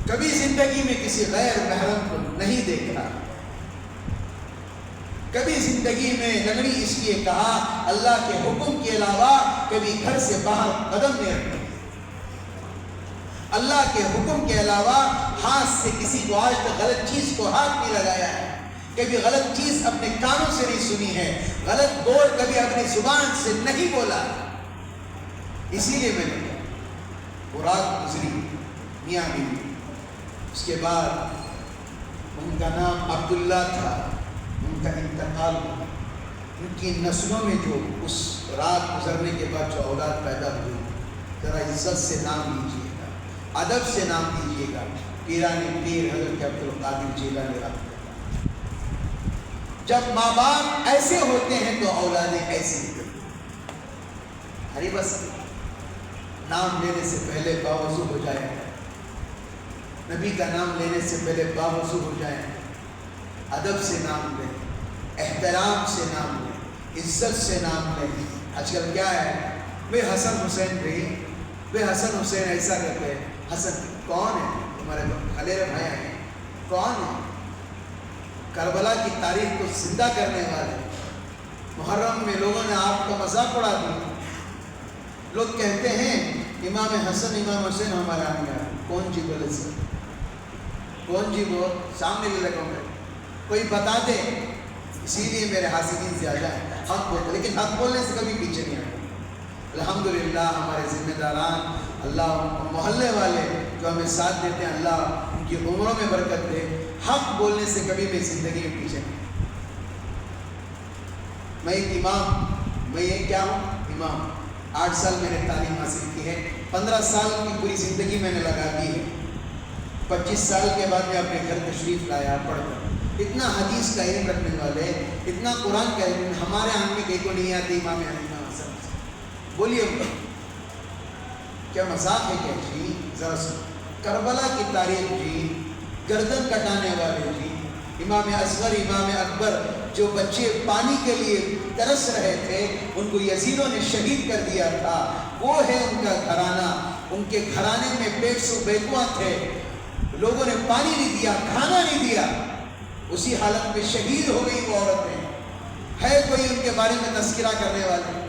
کبھی زندگی میں کسی غیر محرم کو نہیں دیکھا. کبھی زندگی میں لنگڑی اس لیے کہا اللہ کے حکم کے علاوہ کبھی گھر سے باہر قدم نہیں رکھا، اللہ کے حکم کے علاوہ ہاتھ سے کسی کو آج تک غلط چیز کو ہاتھ نہیں لگایا ہے، کبھی غلط چیز اپنے کانوں سے نہیں سنی ہے، غلط بول کبھی اپنی زبان سے نہیں بولا۔ اسی لیے میں نے کہا وہ رات گزری میاں بیوی، اس کے بعد ان کا نام عبداللہ تھا، ان کا انتقال ہوا، ان کی نسلوں میں جو اس رات گزرنے کے بعد جو اولاد پیدا ہوئی، ذرا عزت سے نام لیجیے گا، ادب سے نام دیجیے گا، پیران پیر حضرت عبدالقادر جیلانی رحمۃ اللہ۔ جب ماں باپ ایسے ہوتے ہیں تو اولادیں ایسی نکلتی ہیں۔ ہری بس نام لینے سے پہلے باوضو ہو جائے، نبی کا نام لینے سے پہلے باوضو ہو جائیں، ادب سے نام لیں، احترام سے نام لیں، عزت سے نام لیں۔ آج کل کیا ہے، بے حسن حسین بھائی، بے حسن حسین ایسا کرتے ہیں۔ حسن کون ہے؟ تمہارے خلیرے بھائی ہیں، کون ہے؟ کربلا کی تاریخ کو زندہ کرنے والے۔ محرم میں لوگوں نے آپ کا مذاق اڑا دیا، لوگ کہتے ہیں امام حسن امام حسین ہمارا آنگا، کون جی بولے سے، کون جی بول، سامنے لے لگوں گے، کوئی بتا دے۔ اسی لیے میرے حاسدین زیادہ ہیں، حق بولتے، لیکن حق بولنے سے کبھی پیچھے نہیں آتے۔ الحمدللہ ہمارے ذمہ داران، اللہ محلے والے جو ہمیں ساتھ دیتے ہیں، اللہ ان کی عمروں میں برکت دے۔ حق بولنے سے کبھی بھی زندگی میں پیچھے نہیں۔ میں ایک امام، میں یہ کیا ہوں؟ امام۔ 8 سال میں نے تعلیم حاصل کی ہے، 15 سال کی پوری زندگی میں نے لگا دی ہے۔ 25 سال کے بعد میں اپنے گھر تشریف لایا پڑھ کر۔ اتنا حدیث کا علم رکھنے والے، اتنا قرآن کا علم ہمارے آنکھ میں کہیں کو نہیں آتی۔ امام حنیفہ حسن بولیے کیا مذاق ہے کیا جی؟ ذرا سن، کربلا کی تاریخ جی، گردن کٹانے والے جی، امام اصغر امام اکبر جو بچے پانی کے لیے ترس رہے تھے، ان کو یزیدوں نے شہید کر دیا تھا، وہ ہے ان کا گھرانہ۔ ان کے گھرانے میں پیٹ سو بیکواں تھے، لوگوں نے پانی نہیں دیا، کھانا نہیں دیا، اسی حالت میں شہید ہو گئی وہ عورتیں۔ ہے کوئی ان کے بارے میں تذکرہ کرنے والے؟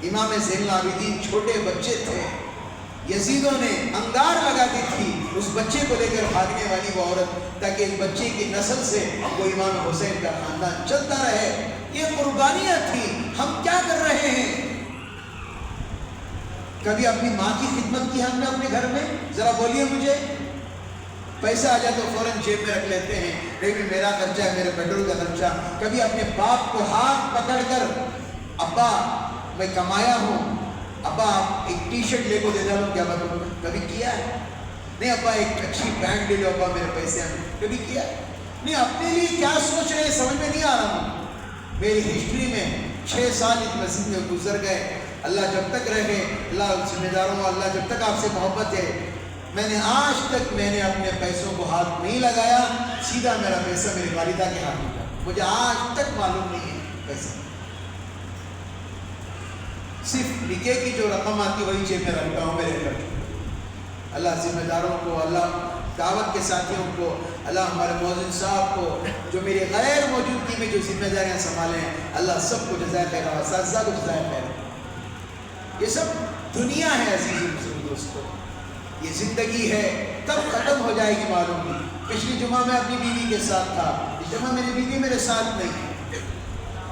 امام زین العابدین چھوٹے بچے تھے، یزیدوں نے انگار لگا دی تھی اس بچے کو لے کر بھاگنے والی وہ عورت، تاکہ اس بچے کی نسل سے وہ امام حسین کا خاندان چلتا رہے۔ یہ قربانیاں تھیں، ہم کیا کر رہے ہیں؟ کبھی اپنی ماں کی خدمت کی ہم نے اپنے گھر میں؟ ذرا بولیے مجھے۔ پیسہ آ جائے تو فوراً جیب میں رکھ لیتے ہیں، نہیں میرا خرچہ ہے، میرے پیٹرول کا خرچہ۔ کبھی اپنے باپ کو ہاتھ پکڑ کر، ابا میں کمایا ہوں، ابا آپ ایک ٹی شرٹ لے کو دے دوں، کیا بتاؤں؟ کبھی کیا ہے؟ نہیں ابا ایک اچھی پینٹ لے لو، ابا میرے پیسے ہیں، کبھی کیا ہے؟ نہیں اپنے لیے کیا سوچ رہے ہیں سمجھ میں نہیں آ رہا ہوں۔ میری ہسٹری میں 6 سال اس مسجد میں گزر گئے، اللہ جب تک رہے، اللہ ذمہ داروں، اللہ جب تک آپ سے محبت ہے، میں نے آج تک میں نے اپنے پیسوں کو ہاتھ نہیں لگایا، سیدھا میرا پیسہ میری والدہ کے ہاتھ میں جا، مجھے آج تک معلوم نہیں ہے پیسہ، صرف نکاح کی جو رقم آتی وہی جیب میں رکھتا ہوں میرے گھر۔ اللہ ذمہ داروں کو، اللہ دعوت کے ساتھیوں کو، اللہ ہمارے مؤذن صاحب کو جو میری غیر موجودگی میں جو ذمہ داریاں سنبھالے ہیں، اللہ سب کو جزائے خیر اور اساتذہ کو جزائے خیر۔ یہ سب دنیا ہے عزیز مسلم دوستو، یہ زندگی ہے، کب ختم ہو جائے گی معلوم نہیں۔ پچھلی جمعہ میں اپنی بیوی کے ساتھ تھا، اس جمعہ میری بیوی میرے ساتھ نہیں۔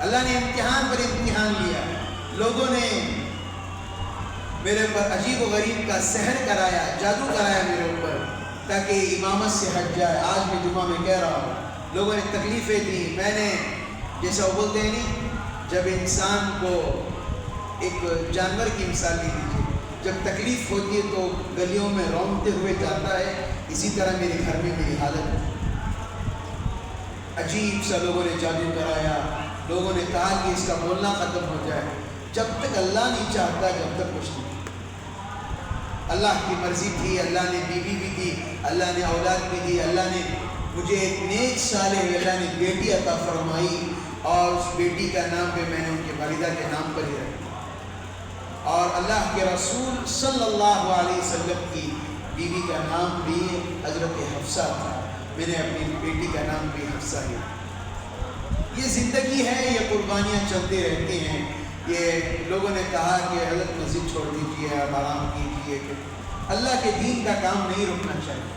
اللہ نے امتحان پر امتحان لیا، لوگوں نے میرے پر عجیب و غریب کا سحر کرایا، جادو کرایا میرے اوپر تاکہ امامت سے ہٹ جائے۔ آج میں جمعہ میں کہہ رہا ہوں، لوگوں نے تکلیفیں دی، میں نے جیسا وہ بولتے ہیں نہیں، جب انسان کو ایک جانور کی مثال لی دیجیے، جب تکلیف ہوتی ہے تو گلیوں میں رونگتے ہوئے جاتا ہے، اسی طرح میرے گھر میں میری حالت ہے۔ عجیب سا لوگوں نے جادو کرایا، لوگوں نے کہا کہ اس کا بولنا ختم ہو جائے، جب تک اللہ نہیں چاہتا جب تک کچھ نہیں۔ اللہ کی مرضی تھی، اللہ نے بیوی بھی دی، اللہ نے اولاد بھی دی، اللہ نے مجھے ایک نیک صالح اللہ نے بیٹی عطا فرمائی، اور اس بیٹی کا نام بھی میں نے ان کے والدہ کے نام پر ہی رکھا، اور اللہ کے رسول صلی اللہ علیہ وسلم کی بیوی کا نام بھی حضرت حفصہ تھا، میں نے اپنی بیٹی کا نام بھی حفصہ ہی۔ یہ زندگی ہے، یہ قربانیاں چلتی رہتی ہیں۔ یہ لوگوں نے کہا کہ حضرت مسجد چھوڑ دیجیے، آپ آرام کیجیے، کہ اللہ کے دین کا کام نہیں رکنا چاہیے۔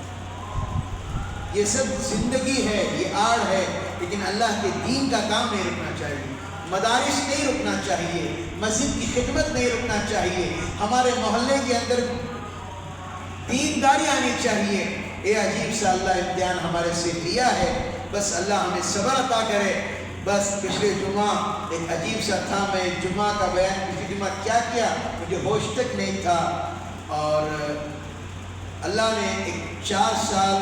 یہ سب زندگی ہے، یہ آڑ ہے، لیکن اللہ کے دین کا کام نہیں رکنا چاہیے۔ مدارس نہیں رکنا چاہیے، مسجد کی خدمت نہیں رکنا چاہیے، ہمارے محلے کے اندر دینداری آنی چاہیے۔ یہ عجیب سا اللہ امتحان ہمارے سے لیا ہے، بس اللہ ہمیں صبر عطا کرے۔ بس پچھلے جمعہ ایک عجیب سا تھا، میں جمعہ کا بیان پچھلے جمعہ کیا مجھے ہوش تک نہیں تھا، اور اللہ نے ایک 4 سال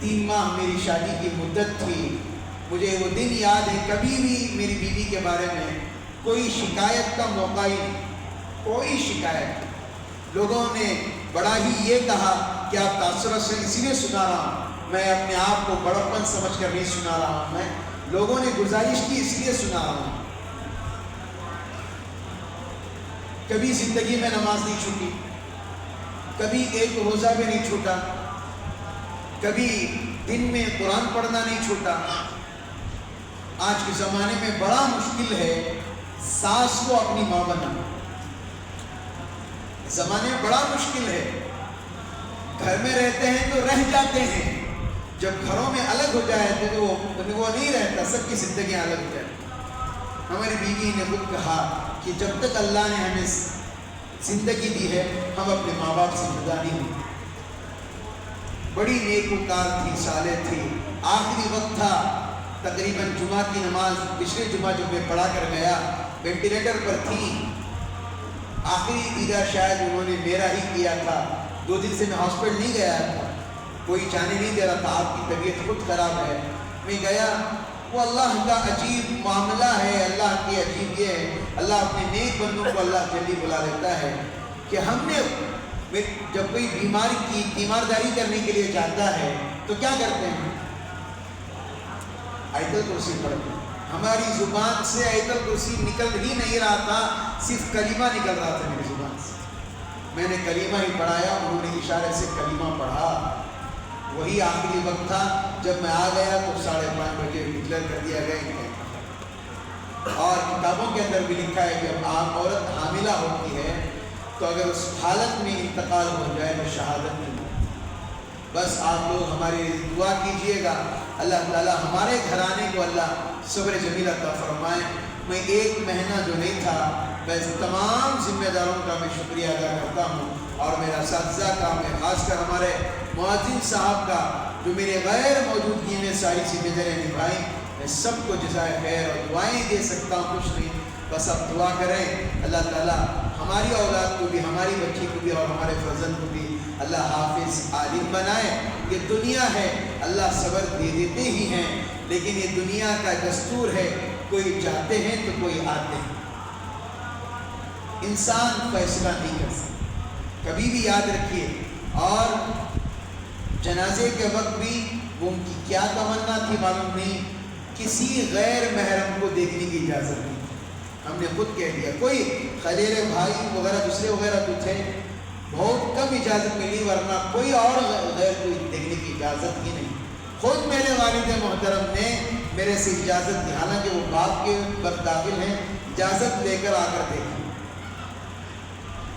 3 ماہ میری شادی کی مدت تھی، مجھے وہ دن یاد ہے۔ کبھی بھی میری بیوی کے بارے میں کوئی شکایت کا موقع ہی نہیں، کوئی شکایت۔ لوگوں نے بڑا ہی یہ کہا کہ آپ تاثرات سے اسی لیے سنا رہا ہوں، میں اپنے آپ کو بڑپن سمجھ کر نہیں سنا رہا ہوں، میں لوگوں نے گزارش کی اس لیے سنا رہا ہوں۔ کبھی زندگی میں نماز نہیں چھوٹی، کبھی ایک روزہ بھی نہیں چھوٹا، کبھی دن میں قرآن پڑھنا نہیں چھوٹا۔ آج کے زمانے میں بڑا مشکل ہے ساس کو اپنی ماں بنانا، زمانے میں بڑا مشکل ہے۔ گھر میں رہتے ہیں تو رہ جاتے ہیں، جب گھروں میں الگ ہو جائے تو وہ نہیں رہتا، سب کی زندگیاں الگ ہو جائیں۔ ہماری بیوی نے خود کہا کہ جب تک اللہ نے ہمیں زندگی دی ہے، ہم اپنے ماں باپ سے جدا نہیں ہوئے۔ بڑی نیکوکار تھی، صالح تھی۔ آخری وقت تھا، تقریباً جمعہ کی نماز پچھلے جمعہ جو میں پڑھا کر گیا، وینٹیلیٹر پر تھی۔ آخری دیدہ شاید انہوں نے میرا ہی کیا تھا، 2 دن سے میں ہاسپٹل نہیں گیا تھا، کوئی جانے نہیں دے رہا تھا، آپ کی طبیعت خود خراب ہے۔ میں گیا، وہ اللہ کا عجیب معاملہ ہے، اللہ کی عجیب یہ ہے، اللہ اپنے نیک بندوں کو اللہ جلدی بلا لیتا ہے کہ ہم نے جب کوئی بیماری کی تیمارداری کرنے کے لیے جاتا ہے تو کیا کرتے ہیں؟ آیت الکرسی پڑھتے ہیں۔ ہماری زبان سے آیت الکرسی نکل ہی نہیں رہا تھا، صرف کلمہ نکل رہا تھا میری زبان سے۔ میں نے کلمہ ہی پڑھایا، انہوں نے اشارے سے کلمہ پڑھا۔ وہی آخری وقت تھا، جب میں آ گیا تو 5:30 بجے ڈکلیئر کر دیا گیا۔ اور کتابوں کے اندر بھی لکھا ہے کہ جب عورت حاملہ ہوتی ہے تو اگر اس حالت میں انتقال ہو جائے تو شہادت نہیں ہوتی۔ بس آپ لوگ ہماری دعا کیجئے گا، اللہ تعالی ہمارے گھرانے کو اللہ صبر جمیل عطا فرمائے۔ میں 1 مہینہ جو نہیں تھا، میں تمام ذمہ داروں کا میں شکریہ ادا کرتا ہوں، اور میرا اساتذہ کا، میں خاص کر ہمارے مؤذن صاحب کا جو میرے غیر موجودگی میں ساری ذمہ داریاں نبھائیں، میں سب کو جزائے خیر اور دعائیں دے سکتا ہوں، کچھ نہیں۔ بس اب دعا کریں اللہ تعالیٰ ہماری اولاد کو بھی، ہماری بچی کو بھی، اور ہمارے فرزند کو بھی اللہ حافظ عالم بنائے۔ یہ دنیا ہے، اللہ صبر دے دیتے ہی ہیں، لیکن یہ دنیا کا دستور ہے، کوئی جاتے ہیں تو کوئی آتے ہیں۔ انسان فیصلہ نہیں کر سکتا، کبھی بھی یاد رکھیے۔ اور جنازے کے وقت بھی وہ ان کی کیا تمنا تھی معلوم نہیں، کسی غیر محرم کو دیکھنے کی اجازت نہیں، ہم نے خود کہہ دیا۔ کوئی خلیل بھائی وغیرہ دوسرے وغیرہ تو تھے، بہت کم اجازت ملی، ورنہ کوئی اور غیر کو دیکھنے کی اجازت ہی نہیں۔ خود میرے والد محترم نے میرے سے اجازت دی، حالانکہ وہ باپ کے وقت داخل ہیں، اجازت لے کر آ کر دیکھیں۔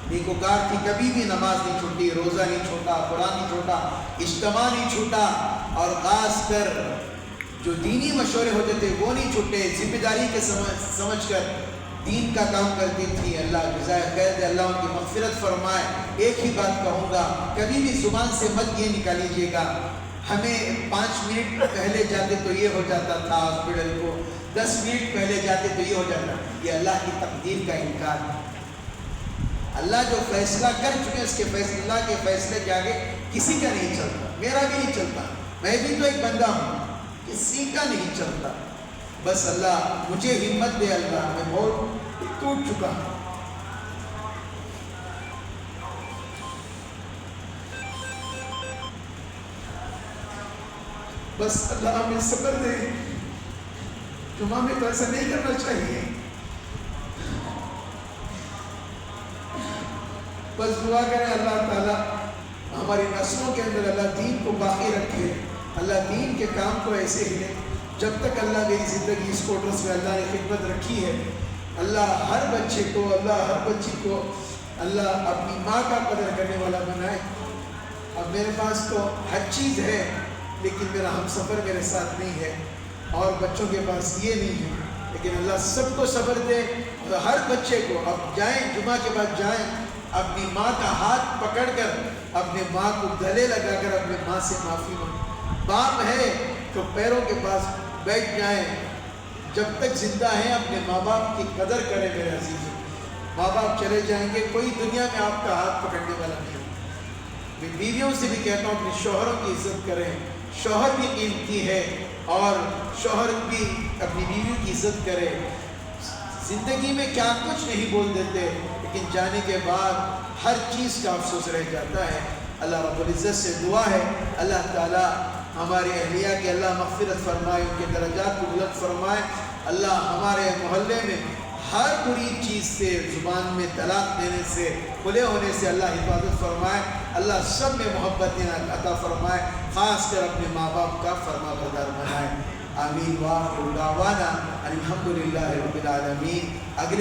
نیکوکار تھی، کبھی بھی نماز نہیں چھوٹی، روزہ نہیں چھوٹا، قرآن نہیں چھوٹا، اجتماع نہیں چھوٹا، اور خاص کر جو دینی مشورے ہوتے تھے وہ نہیں چھوٹے، ذمہ داری کے سمجھ کر دین کا کام کرتی تھی۔ اللہ جزائے خیر دے، اللہ ان کی مغفرت فرمائے۔ ایک ہی بات کہوں گا، کبھی بھی زبان سے مت یہ نکالیجیے گا ہمیں 5 منٹ پہلے جاتے تو یہ ہو جاتا تھا ہاسپٹل کو، 10 منٹ پہلے جاتے تو یہ ہو جاتا۔ یہ اللہ کی تقدیر کا انکار ہے۔ اللہ جو فیصلہ کر چکے، اس کے فیصلے، اللہ کے فیصلے کے آگے کسی کا نہیں چلتا، میرا بھی نہیں چلتا، میں بھی تو ایک بندہ ہوں، کسی کا نہیں چلتا۔ بس اللہ مجھے ہمت دے، اللہ میں بہت ٹوٹ چکا ہوں۔ بس اللہ ہمیں صبر دے، جمعہ میں تو ایسا نہیں کرنا چاہیے۔ بس دعا کریں اللہ تعالیٰ ہماری نسلوں کے اندر اللہ دین کو باقی رکھے، اللہ دین کے کام کو ایسے ہی لے جب تک اللہ میری زندگی اس کوٹرس میں اللہ نے خدمت رکھی ہے، اللہ ہر بچے کو، اللہ ہر بچی کو اللہ اپنی ماں کا قدر کرنے والا بنائے۔ اب میرے پاس تو ہر چیز ہے لیکن میرا ہم سفر میرے ساتھ نہیں ہے، اور بچوں کے پاس یہ نہیں ہے، لیکن اللہ سب کو صبر دے۔ اور ہر بچے کو اب جائیں، جمعہ کے بعد جائیں، اپنی ماں کا ہاتھ پکڑ کر اپنے ماں کو گلے لگا کر اپنے ماں سے معافی مانگیں۔ باپ ہے تو پیروں کے پاس بیٹھ جائیں، جب تک زندہ ہیں اپنے ماں باپ کی قدر کریں میرے عزیزوں۔ ماں باپ چلے جائیں گے، کوئی دنیا میں آپ کا ہاتھ پکڑنے والا نہیں۔ میں بیویوں سے بھی کہتا ہوں اپنے شوہروں کی عزت کریں، شوہر بھی قیمتی ہے اور شوہر بھی اپنی بیوی کی عزت کرے۔ زندگی میں کیا کچھ نہیں بول دیتے، لیکن جانے کے بعد ہر چیز کا افسوس رہ جاتا ہے۔ اللہ رب العزت سے دعا ہے اللہ تعالیٰ ہمارے اہلیہ کے اللہ مغفرت فرمائے، ان کے درجات کو بلند فرمائے۔ اللہ ہمارے محلے میں ہر بری چیز سے، زبان میں طلاق دینے سے، کھلے ہونے سے اللہ حفاظت فرمائے۔ اللہ سب میں محبت عطا فرمائے، خاص کر اپنے ماں باپ کا فرما بردار بنائے۔ آمین وآخر دعوانا الحمدللہ رب العالمین۔ اگلے